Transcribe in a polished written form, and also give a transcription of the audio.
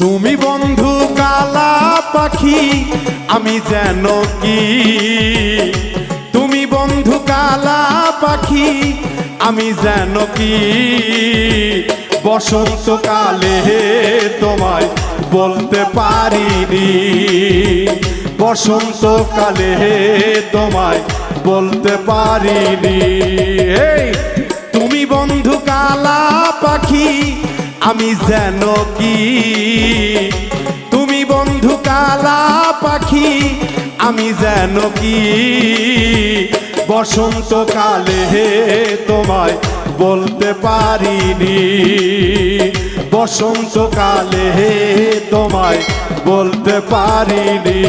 তুমি বন্ধু কালা পাখি আমি যেন কি, তুমি বন্ধু কালা পাখি আমি যেন কি, বসন্তকালে তোমায় বলতে পারিনি, বসন্তকালে তোমায় বলতে পারিনি। তুমি বন্ধু কালা পাখি আমি যেন কি, তুমি বন্ধু কালা পাখি আমি যেন কি, বসন্তকালে তোমায় বলতে পারিনি, বসন্তকালে তোমায় বলতে পারিনি।